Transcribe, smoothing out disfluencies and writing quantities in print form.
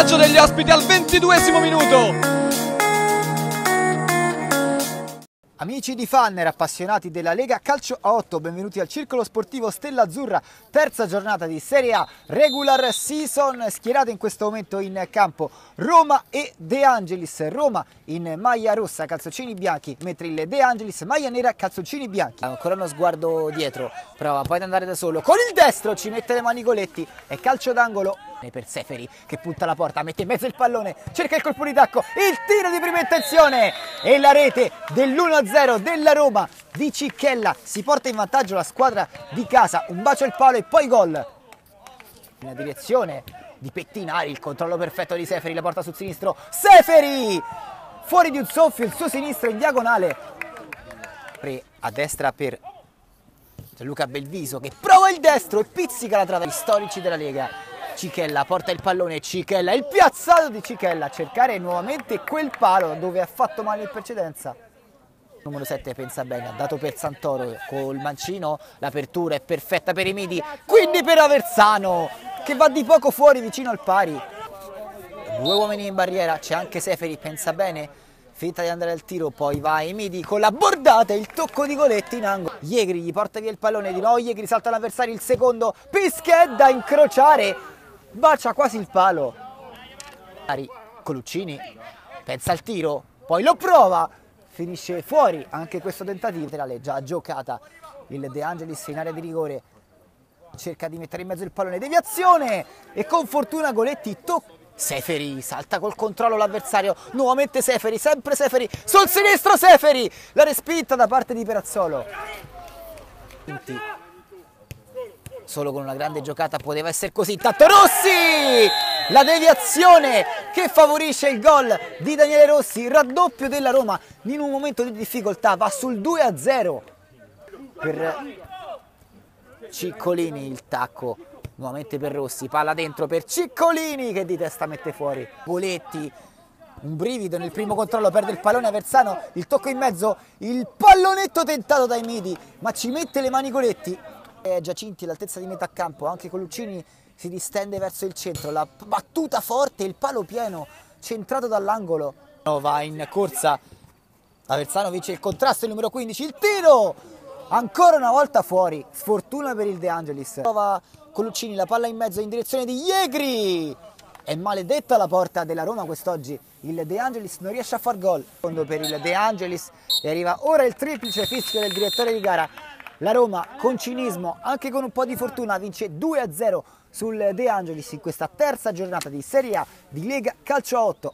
vantaggio degli ospiti al 22esimo minuto. Amici di Fanner, appassionati della Lega Calcio a 8, benvenuti al Circolo Sportivo Stella Azzurra, terza giornata di Serie A Regular Season. Schierate in questo momento in campo Roma e De Angelis. Roma in maglia rossa, calzoncini bianchi, mentre il De Angelis maglia nera, calzoncini bianchi. Ancora uno sguardo dietro, prova poi ad andare da solo, con il destro ci mette le mani Goletti e calcio d'angolo per Seferi che punta la porta, mette in mezzo il pallone, cerca il colpo di tacco, il tiro di prima intenzione e la rete dell'1-0 della Roma di Cicchella. Si porta in vantaggio la squadra di casa, un bacio al palo e poi gol. In direzione di Pettinari, il controllo perfetto di Seferi, la porta sul sinistro, Seferi! Fuori di un soffio, il suo sinistro in diagonale. A destra per Gianluca Belviso che prova il destro e pizzica la trave. Gli storici della Lega. Cicchella porta il pallone, Cicchella, il piazzato di Cicchella a cercare nuovamente quel palo dove ha fatto male in precedenza. Numero 7 pensa bene, ha dato per Santoro col mancino, l'apertura è perfetta per Emidi, quindi per Aversano che va di poco fuori vicino al pari. Due uomini in barriera, c'è anche Seferi, pensa bene, finta di andare al tiro, poi va Emidi con la bordata e il tocco di Goletti in angolo. Yegri gli porta via il pallone, di nuovo Yegri salta l'avversario, il secondo, Pischet da incrociare. Bacia quasi il palo. Coluccini pensa al tiro, poi lo prova, finisce fuori anche questo tentativo. Laterale già giocata, il De Angelis in area di rigore cerca di mettere in mezzo il pallone, deviazione e con fortuna Goletti tocca. Seferi salta col controllo l'avversario, nuovamente Seferi, sempre Seferi, sul sinistro Seferi, la respinta da parte di Perazzolo. Solo con una grande giocata poteva essere così. Intanto Rossi! La deviazione che favorisce il gol di Daniele Rossi, il raddoppio della Roma in un momento di difficoltà, va sul 2-0 per Ciccolini, il tacco nuovamente per Rossi, palla dentro per Ciccolini che di testa mette fuori. Goletti, un brivido nel primo controllo, perde il pallone Aversano, il tocco in mezzo, il pallonetto tentato dai Emidi, ma ci mette le mani Goletti. Giacinti all'altezza di metà campo, anche Coluccini si distende verso il centro, la battuta forte, il palo pieno, centrato dall'angolo. Va in corsa, Aversano vince il contrasto, il numero 15, il tiro! Ancora una volta fuori, sfortuna per il De Angelis. Prova Coluccini, la palla in mezzo in direzione di Yegri. È maledetta la porta della Roma quest'oggi, il De Angelis non riesce a far gol. Secondo per il De Angelis e arriva ora il triplice fischio del direttore di gara. La Roma con cinismo, anche con un po' di fortuna, vince 2-0 sul De Angelis in questa terza giornata di Serie A di Lega Calcio a 8.